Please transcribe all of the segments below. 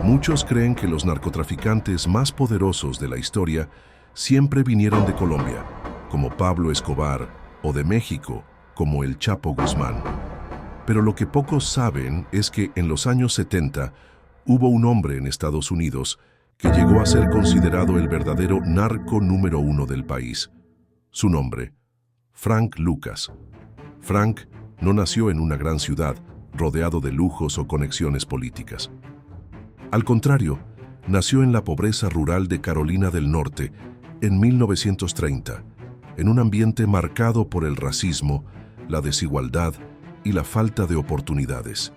Muchos creen que los narcotraficantes más poderosos de la historia siempre vinieron de Colombia, como Pablo Escobar, o de México, como el Chapo Guzmán. Pero lo que pocos saben es que en los años 70 hubo un hombre en Estados Unidos que llegó a ser considerado el verdadero narco número uno del país. Su nombre, Frank Lucas. Frank no nació en una gran ciudad, rodeado de lujos o conexiones políticas. Al contrario, nació en la pobreza rural de Carolina del Norte en 1930, en un ambiente marcado por el racismo, la desigualdad y la falta de oportunidades.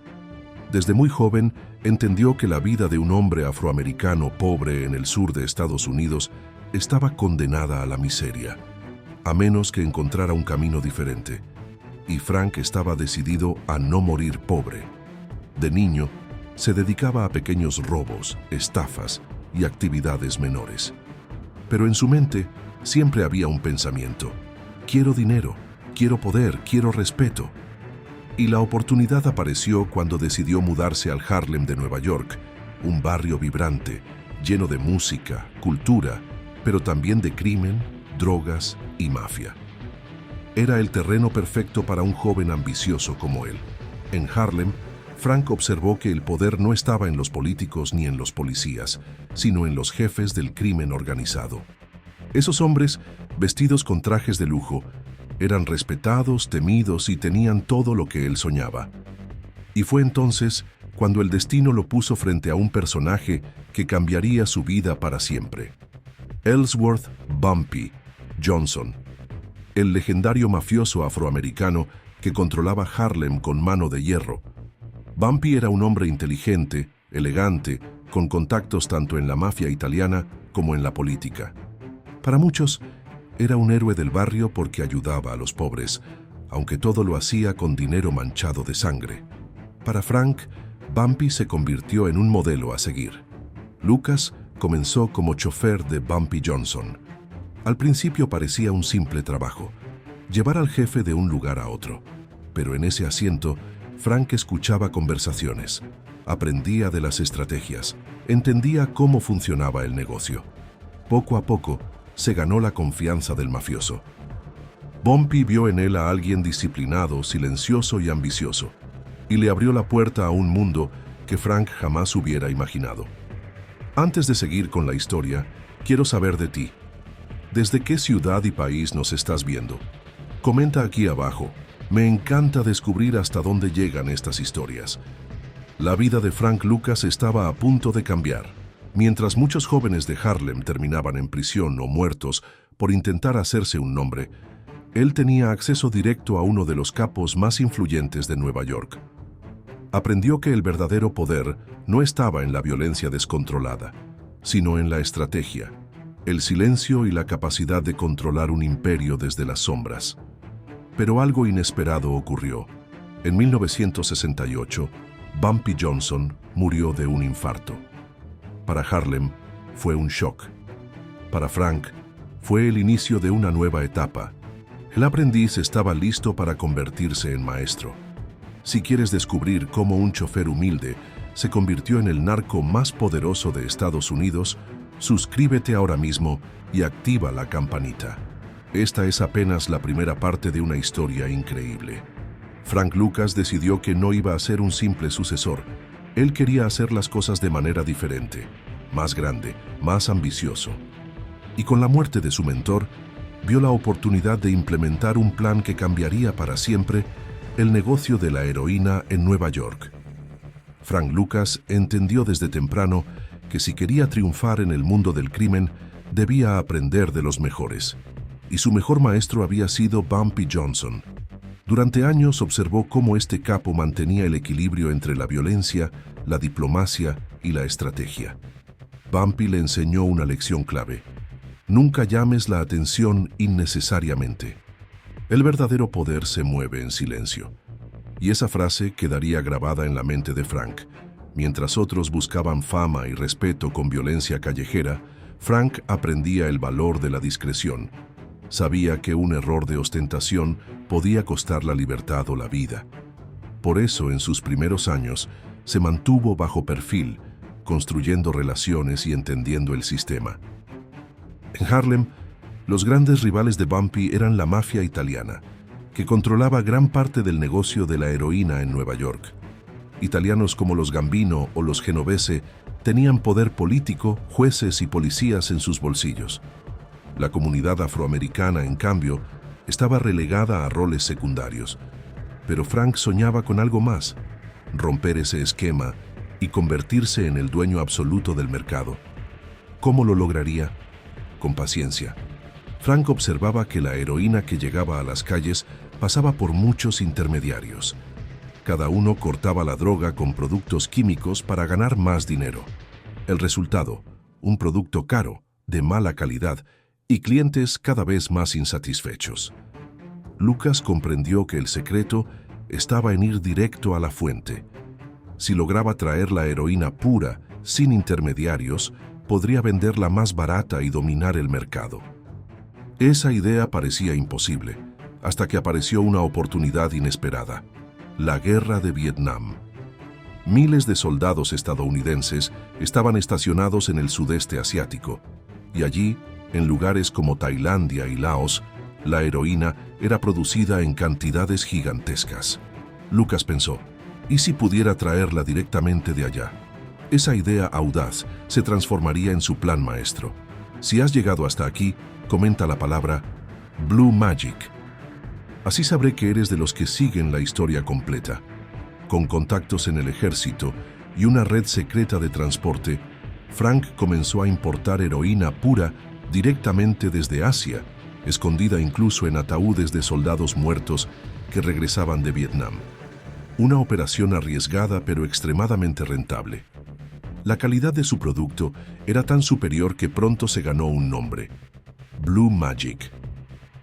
Desde muy joven entendió que la vida de un hombre afroamericano pobre en el sur de Estados Unidos estaba condenada a la miseria, a menos que encontrara un camino diferente. Y Frank estaba decidido a no morir pobre. De niño, se dedicaba a pequeños robos, estafas y actividades menores. Pero en su mente siempre había un pensamiento: quiero dinero, quiero poder, quiero respeto. Y la oportunidad apareció cuando decidió mudarse al Harlem de Nueva York, un barrio vibrante, lleno de música, cultura, pero también de crimen, drogas y mafia. Era el terreno perfecto para un joven ambicioso como él. En Harlem, Frank observó que el poder no estaba en los políticos ni en los policías, sino en los jefes del crimen organizado. Esos hombres, vestidos con trajes de lujo, eran respetados, temidos y tenían todo lo que él soñaba. Y fue entonces cuando el destino lo puso frente a un personaje que cambiaría su vida para siempre. Ellsworth Bumpy Johnson, el legendario mafioso afroamericano que controlaba Harlem con mano de hierro. Bumpy era un hombre inteligente, elegante, con contactos tanto en la mafia italiana como en la política. Para muchos, era un héroe del barrio porque ayudaba a los pobres, aunque todo lo hacía con dinero manchado de sangre. Para Frank, Bumpy se convirtió en un modelo a seguir. Lucas comenzó como chofer de Bumpy Johnson. Al principio parecía un simple trabajo, llevar al jefe de un lugar a otro. Pero en ese asiento, Frank escuchaba conversaciones, aprendía de las estrategias, entendía cómo funcionaba el negocio. Poco a poco, se ganó la confianza del mafioso. Bumpy vio en él a alguien disciplinado, silencioso y ambicioso, y le abrió la puerta a un mundo que Frank jamás hubiera imaginado. Antes de seguir con la historia, quiero saber de ti. ¿Desde qué ciudad y país nos estás viendo? Comenta aquí abajo. Me encanta descubrir hasta dónde llegan estas historias. La vida de Frank Lucas estaba a punto de cambiar. Mientras muchos jóvenes de Harlem terminaban en prisión o muertos por intentar hacerse un nombre, él tenía acceso directo a uno de los capos más influyentes de Nueva York. Aprendió que el verdadero poder no estaba en la violencia descontrolada, sino en la estrategia, el silencio y la capacidad de controlar un imperio desde las sombras. Pero algo inesperado ocurrió. En 1968, Bumpy Johnson murió de un infarto. Para Harlem fue un shock. Para Frank fue el inicio de una nueva etapa. El aprendiz estaba listo para convertirse en maestro. Si quieres descubrir cómo un chofer humilde se convirtió en el narco más poderoso de Estados Unidos, suscríbete ahora mismo y activa la campanita. Esta es apenas la primera parte de una historia increíble. Frank Lucas decidió que no iba a ser un simple sucesor. Él quería hacer las cosas de manera diferente, más grande, más ambicioso. Y con la muerte de su mentor, vio la oportunidad de implementar un plan que cambiaría para siempre el negocio de la heroína en Nueva York. Frank Lucas entendió desde temprano que si quería triunfar en el mundo del crimen, debía aprender de los mejores. Y su mejor maestro había sido Bumpy Johnson. Durante años observó cómo este capo mantenía el equilibrio entre la violencia, la diplomacia y la estrategia. Bumpy le enseñó una lección clave: nunca llames la atención innecesariamente. El verdadero poder se mueve en silencio. Y esa frase quedaría grabada en la mente de Frank. Mientras otros buscaban fama y respeto con violencia callejera, Frank aprendía el valor de la discreción. Sabía que un error de ostentación podía costar la libertad o la vida. Por eso, en sus primeros años, se mantuvo bajo perfil, construyendo relaciones y entendiendo el sistema. En Harlem, los grandes rivales de Bumpy eran la mafia italiana, que controlaba gran parte del negocio de la heroína en Nueva York. Italianos como los Gambino o los Genovese tenían poder político, jueces y policías en sus bolsillos. La comunidad afroamericana, en cambio, estaba relegada a roles secundarios. Pero Frank soñaba con algo más: romper ese esquema y convertirse en el dueño absoluto del mercado. ¿Cómo lo lograría? Con paciencia. Frank observaba que la heroína que llegaba a las calles pasaba por muchos intermediarios. Cada uno cortaba la droga con productos químicos para ganar más dinero. El resultado: un producto caro, de mala calidad y clientes cada vez más insatisfechos. Lucas comprendió que el secreto estaba en ir directo a la fuente. Si lograba traer la heroína pura, sin intermediarios, podría venderla más barata y dominar el mercado. Esa idea parecía imposible, hasta que apareció una oportunidad inesperada: la Guerra de Vietnam. Miles de soldados estadounidenses estaban estacionados en el sudeste asiático, y allí, en lugares como Tailandia y Laos, la heroína era producida en cantidades gigantescas. Lucas pensó: ¿y si pudiera traerla directamente de allá? Esa idea audaz se transformaría en su plan maestro. Si has llegado hasta aquí, comenta la palabra Blue Magic. Así sabré que eres de los que siguen la historia completa. Con contactos en el ejército y una red secreta de transporte, Frank comenzó a importar heroína pura directamente desde Asia, escondida incluso en ataúdes de soldados muertos que regresaban de Vietnam. Una operación arriesgada pero extremadamente rentable. La calidad de su producto era tan superior que pronto se ganó un nombre: Blue Magic.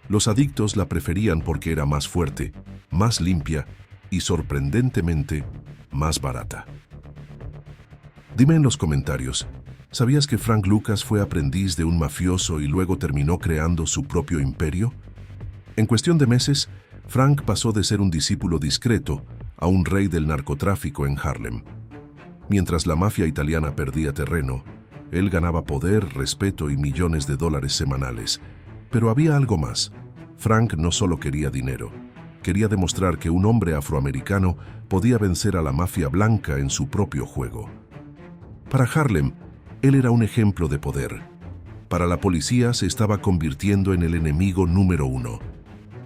Los adictos la preferían porque era más fuerte, más limpia y, sorprendentemente, más barata. Dime en los comentarios, ¿sabías que Frank Lucas fue aprendiz de un mafioso y luego terminó creando su propio imperio? En cuestión de meses, Frank pasó de ser un discípulo discreto a un rey del narcotráfico en Harlem. Mientras la mafia italiana perdía terreno, él ganaba poder, respeto y millones de dólares semanales. Pero había algo más. Frank no solo quería dinero, quería demostrar que un hombre afroamericano podía vencer a la mafia blanca en su propio juego. Para Harlem, él era un ejemplo de poder. Para la policía se estaba convirtiendo en el enemigo número uno.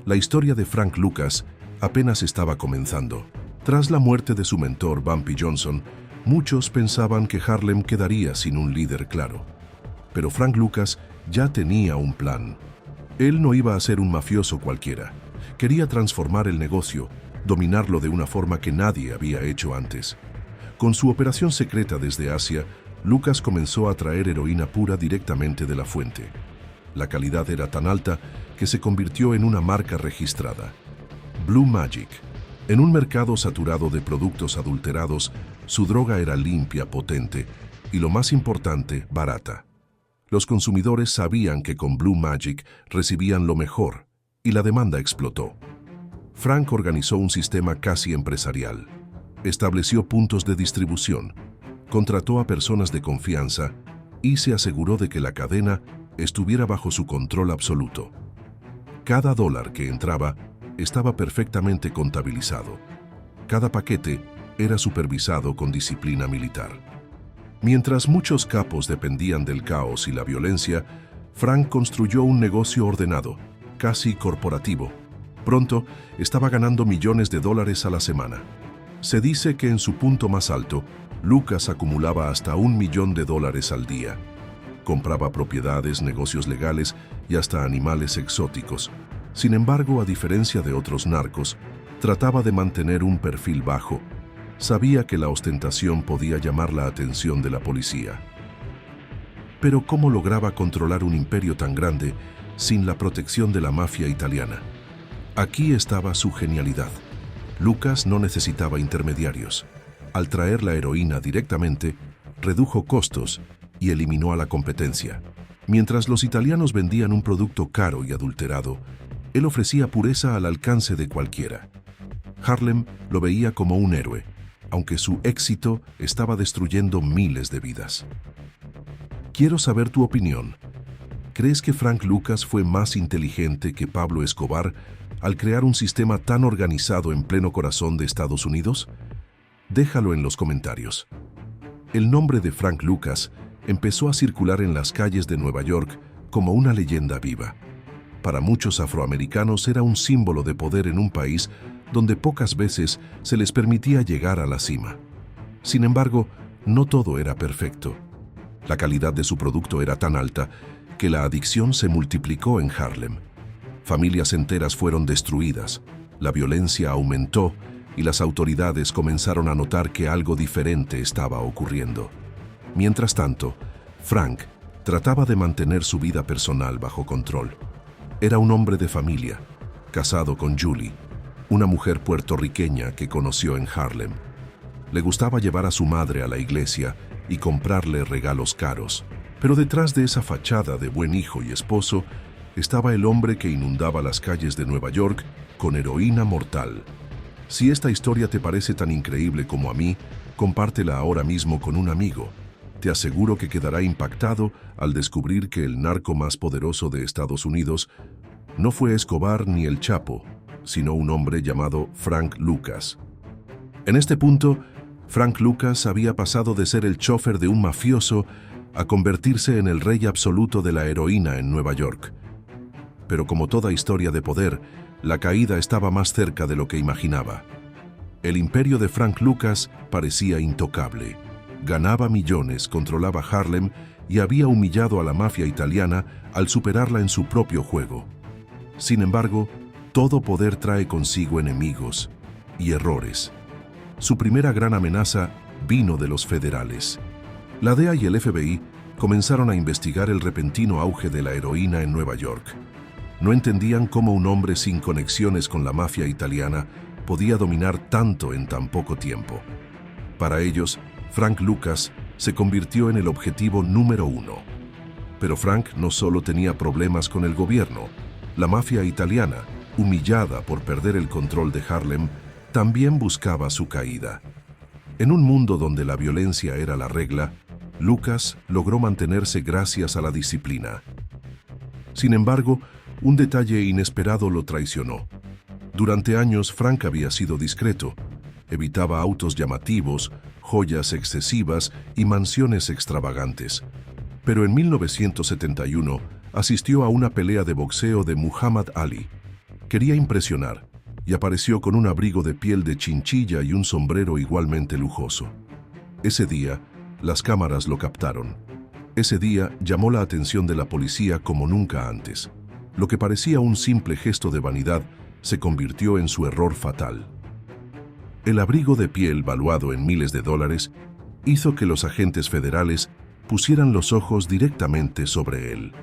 La historia de Frank Lucas apenas estaba comenzando. Tras la muerte de su mentor, Bumpy Johnson, muchos pensaban que Harlem quedaría sin un líder claro. Pero Frank Lucas ya tenía un plan. Él no iba a ser un mafioso cualquiera. Quería transformar el negocio, dominarlo de una forma que nadie había hecho antes. Con su operación secreta desde Asia, Lucas comenzó a traer heroína pura directamente de la fuente. La calidad era tan alta que se convirtió en una marca registrada: Blue Magic. En un mercado saturado de productos adulterados, su droga era limpia, potente y, lo más importante, barata. Los consumidores sabían que con Blue Magic recibían lo mejor, y la demanda explotó. Frank organizó un sistema casi empresarial. Estableció puntos de distribución, contrató a personas de confianza y se aseguró de que la cadena estuviera bajo su control absoluto. Cada dólar que entraba estaba perfectamente contabilizado. Cada paquete era supervisado con disciplina militar. Mientras muchos capos dependían del caos y la violencia, Frank construyó un negocio ordenado, casi corporativo. Pronto estaba ganando millones de dólares a la semana. Se dice que en su punto más alto, Lucas acumulaba hasta $1 millón al día. Compraba propiedades, negocios legales y hasta animales exóticos. Sin embargo, a diferencia de otros narcos, trataba de mantener un perfil bajo. Sabía que la ostentación podía llamar la atención de la policía. Pero ¿cómo lograba controlar un imperio tan grande sin la protección de la mafia italiana? Aquí estaba su genialidad. Lucas no necesitaba intermediarios. Al traer la heroína directamente, redujo costos y eliminó a la competencia. Mientras los italianos vendían un producto caro y adulterado, él ofrecía pureza al alcance de cualquiera. Harlem lo veía como un héroe. aunque su éxito estaba destruyendo miles de vidas. Quiero saber tu opinión. ¿Crees que Frank Lucas fue más inteligente que Pablo Escobar al crear un sistema tan organizado en pleno corazón de Estados Unidos? Déjalo en los comentarios. El nombre de Frank Lucas empezó a circular en las calles de Nueva York como una leyenda viva. Para muchos afroamericanos era un símbolo de poder en un país donde pocas veces se les permitía llegar a la cima. Sin embargo, no todo era perfecto. La calidad de su producto era tan alta que la adicción se multiplicó en Harlem. Familias enteras fueron destruidas, la violencia aumentó y las autoridades comenzaron a notar que algo diferente estaba ocurriendo. Mientras tanto, Frank trataba de mantener su vida personal bajo control. Era un hombre de familia, casado con Julie, una mujer puertorriqueña que conoció en Harlem. Le gustaba llevar a su madre a la iglesia y comprarle regalos caros, pero detrás de esa fachada de buen hijo y esposo estaba el hombre que inundaba las calles de Nueva York con heroína mortal. Si esta historia te parece tan increíble como a mí, compártela ahora mismo con un amigo. Te aseguro que quedará impactado al descubrir que el narco más poderoso de Estados Unidos no fue Escobar ni el Chapo, sino un hombre llamado Frank Lucas. En este punto, Frank Lucas había pasado de ser el chofer de un mafioso a convertirse en el rey absoluto de la heroína en Nueva York. Pero como toda historia de poder, la caída estaba más cerca de lo que imaginaba. El imperio de Frank Lucas parecía intocable. Ganaba millones, controlaba Harlem y había humillado a la mafia italiana al superarla en su propio juego. Sin embargo, todo poder trae consigo enemigos y errores. Su primera gran amenaza vino de los federales. La DEA y el FBI comenzaron a investigar el repentino auge de la heroína en Nueva York. No entendían cómo un hombre sin conexiones con la mafia italiana podía dominar tanto en tan poco tiempo. Para ellos, Frank Lucas se convirtió en el objetivo número uno. Pero Frank no solo tenía problemas con el gobierno. La mafia italiana, humillada por perder el control de Harlem, también buscaba su caída. En un mundo donde la violencia era la regla, Lucas logró mantenerse gracias a la disciplina. Sin embargo, un detalle inesperado lo traicionó. Durante años, Frank había sido discreto. Evitaba autos llamativos, joyas excesivas y mansiones extravagantes. Pero en 1971 asistió a una pelea de boxeo de Muhammad Ali. Quería impresionar y apareció con un abrigo de piel de chinchilla y un sombrero igualmente lujoso. Ese día, las cámaras lo captaron. Ese día llamó la atención de la policía como nunca antes. Lo que parecía un simple gesto de vanidad se convirtió en su error fatal. El abrigo de piel, valuado en miles de dólares, hizo que los agentes federales pusieran los ojos directamente sobre él.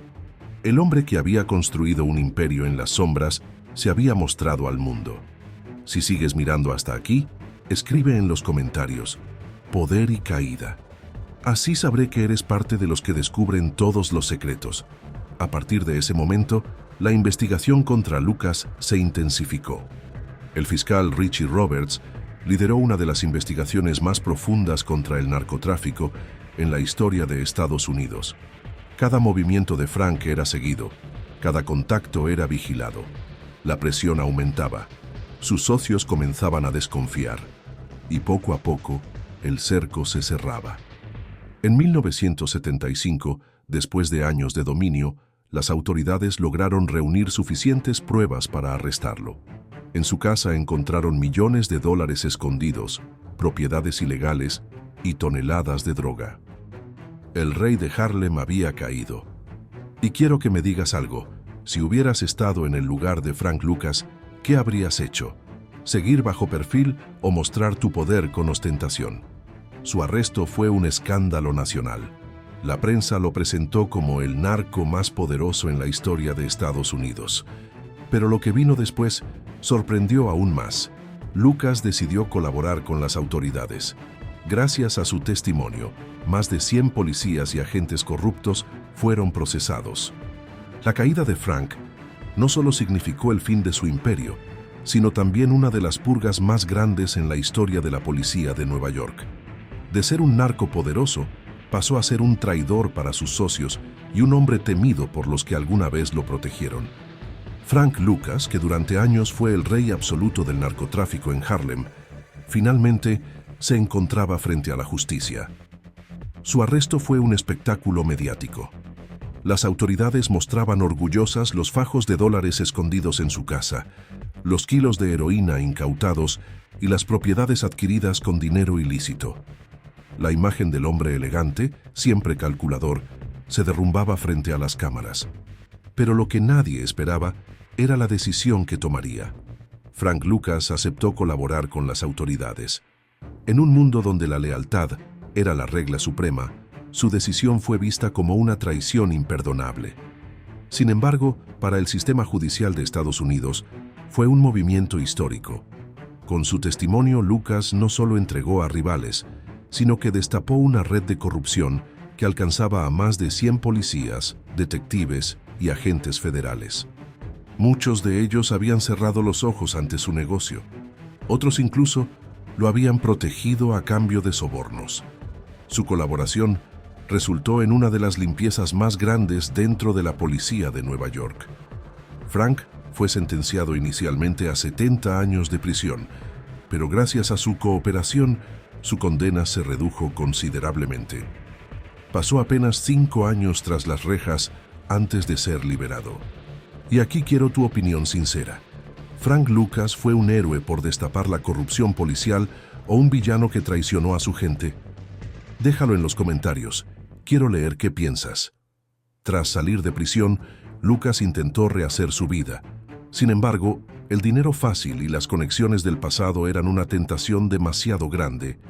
El hombre que había construido un imperio en las sombras se había mostrado al mundo. Si sigues mirando hasta aquí, escribe en los comentarios: poder y caída. Así sabré que eres parte de los que descubren todos los secretos. A partir de ese momento, la investigación contra Lucas se intensificó. El fiscal Richie Roberts lideró una de las investigaciones más profundas contra el narcotráfico en la historia de Estados Unidos. Cada movimiento de Frank era seguido, cada contacto era vigilado. La presión aumentaba, sus socios comenzaban a desconfiar, y poco a poco el cerco se cerraba. En 1975, después de años de dominio, las autoridades lograron reunir suficientes pruebas para arrestarlo. En su casa encontraron millones de dólares escondidos, propiedades ilegales y toneladas de droga. El rey de Harlem había caído. Y quiero que me digas algo. Si hubieras estado en el lugar de Frank Lucas, ¿qué habrías hecho? ¿Seguir bajo perfil o mostrar tu poder con ostentación? Su arresto fue un escándalo nacional. La prensa lo presentó como el narco más poderoso en la historia de Estados Unidos. Pero lo que vino después sorprendió aún más. Lucas decidió colaborar con las autoridades. Gracias a su testimonio, más de 100 policías y agentes corruptos fueron procesados. La caída de Frank no solo significó el fin de su imperio, sino también una de las purgas más grandes en la historia de la policía de Nueva York. De ser un narco poderoso, pasó a ser un traidor para sus socios y un hombre temido por los que alguna vez lo protegieron. Frank Lucas, que durante años fue el rey absoluto del narcotráfico en Harlem, finalmente se encontraba frente a la justicia. Su arresto fue un espectáculo mediático. Las autoridades mostraban orgullosas los fajos de dólares escondidos en su casa, los kilos de heroína incautados y las propiedades adquiridas con dinero ilícito. La imagen del hombre elegante, siempre calculador, se derrumbaba frente a las cámaras. Pero lo que nadie esperaba era la decisión que tomaría. Frank Lucas aceptó colaborar con las autoridades. En un mundo donde la lealtad era la regla suprema, su decisión fue vista como una traición imperdonable. Sin embargo, para el sistema judicial de Estados Unidos, fue un movimiento histórico. Con su testimonio, Lucas no solo entregó a rivales, sino que destapó una red de corrupción que alcanzaba a más de 100 policías, detectives y agentes federales. Muchos de ellos habían cerrado los ojos ante su negocio. Otros incluso lo habían protegido a cambio de sobornos. Su colaboración resultó en una de las limpiezas más grandes dentro de la policía de Nueva York. Frank fue sentenciado inicialmente a 70 años de prisión, pero gracias a su cooperación, su condena se redujo considerablemente. Pasó apenas 5 años tras las rejas antes de ser liberado. Y aquí quiero tu opinión sincera. ¿Frank Lucas fue un héroe por destapar la corrupción policial o un villano que traicionó a su gente? Déjalo en los comentarios. Quiero leer qué piensas. Tras salir de prisión, Lucas intentó rehacer su vida. Sin embargo, el dinero fácil y las conexiones del pasado eran una tentación demasiado grande.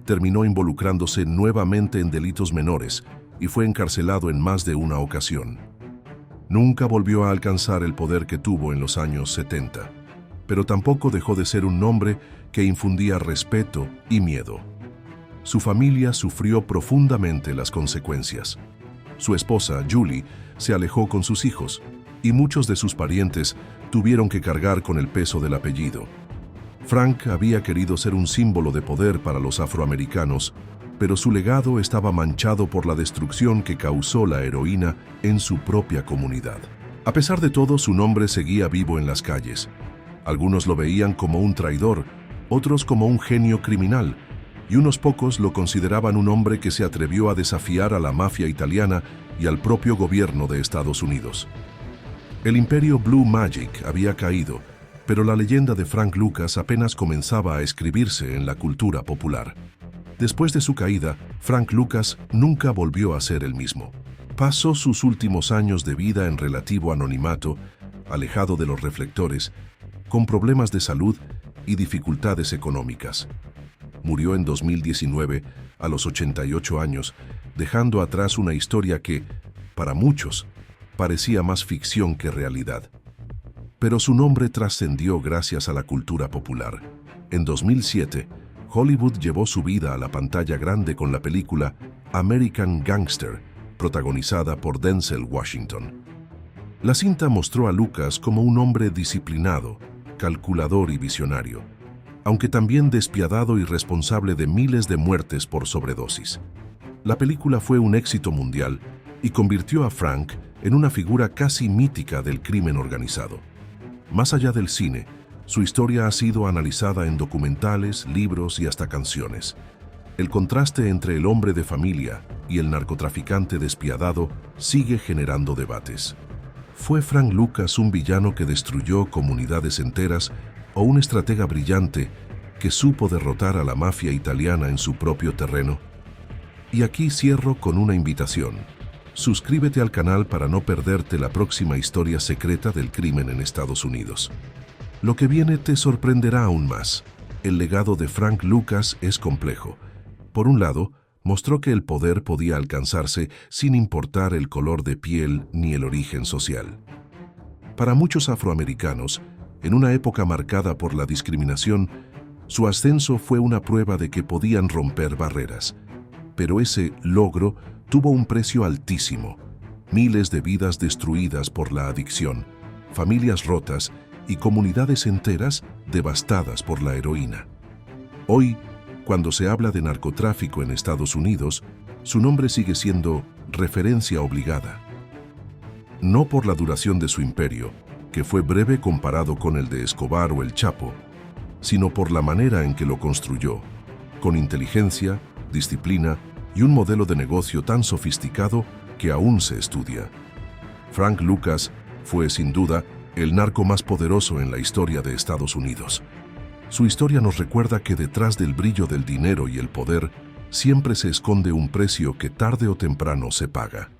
Terminó involucrándose nuevamente en delitos menores y fue encarcelado en más de una ocasión. Nunca volvió a alcanzar el poder que tuvo en los años 70, pero tampoco dejó de ser un hombre que infundía respeto y miedo. Su familia sufrió profundamente las consecuencias. Su esposa, Julie, se alejó con sus hijos, y muchos de sus parientes tuvieron que cargar con el peso del apellido. Frank había querido ser un símbolo de poder para los afroamericanos, pero su legado estaba manchado por la destrucción que causó la heroína en su propia comunidad. A pesar de todo, su nombre seguía vivo en las calles. Algunos lo veían como un traidor, otros como un genio criminal, y unos pocos lo consideraban un hombre que se atrevió a desafiar a la mafia italiana y al propio gobierno de Estados Unidos. El imperio Blue Magic había caído, pero la leyenda de Frank Lucas apenas comenzaba a escribirse en la cultura popular. Después de su caída, Frank Lucas nunca volvió a ser el mismo. Pasó sus últimos años de vida en relativo anonimato, alejado de los reflectores, con problemas de salud y dificultades económicas. Murió en 2019 a los 88 años, dejando atrás una historia que, para muchos, parecía más ficción que realidad. Pero su nombre trascendió gracias a la cultura popular. En 2007, Hollywood llevó su vida a la pantalla grande con la película American Gangster, protagonizada por Denzel Washington. La cinta mostró a Lucas como un hombre disciplinado, calculador y visionario, aunque también despiadado y responsable de miles de muertes por sobredosis. La película fue un éxito mundial y convirtió a Frank en una figura casi mítica del crimen organizado. Más allá del cine, su historia ha sido analizada en documentales, libros y hasta canciones. El contraste entre el hombre de familia y el narcotraficante despiadado sigue generando debates. ¿Fue Frank Lucas un villano que destruyó comunidades enteras o un estratega brillante que supo derrotar a la mafia italiana en su propio terreno? Y aquí cierro con una invitación. Suscríbete al canal para no perderte la próxima historia secreta del crimen en Estados Unidos. Lo que viene te sorprenderá aún más. El legado de Frank Lucas es complejo. Por un lado, mostró que el poder podía alcanzarse sin importar el color de piel ni el origen social. Para muchos afroamericanos, en una época marcada por la discriminación, su ascenso fue una prueba de que podían romper barreras. Pero ese logro tuvo un precio altísimo. Miles de vidas destruidas por la adicción, familias rotas y comunidades enteras devastadas por la heroína. Hoy, cuando se habla de narcotráfico en Estados Unidos, su nombre sigue siendo referencia obligada. No por la duración de su imperio, que fue breve comparado con el de Escobar o el Chapo, sino por la manera en que lo construyó, con inteligencia, disciplina y un modelo de negocio tan sofisticado que aún se estudia. Frank Lucas fue, sin duda, el narco más poderoso en la historia de Estados Unidos. Su historia nos recuerda que detrás del brillo del dinero y el poder siempre se esconde un precio que tarde o temprano se paga.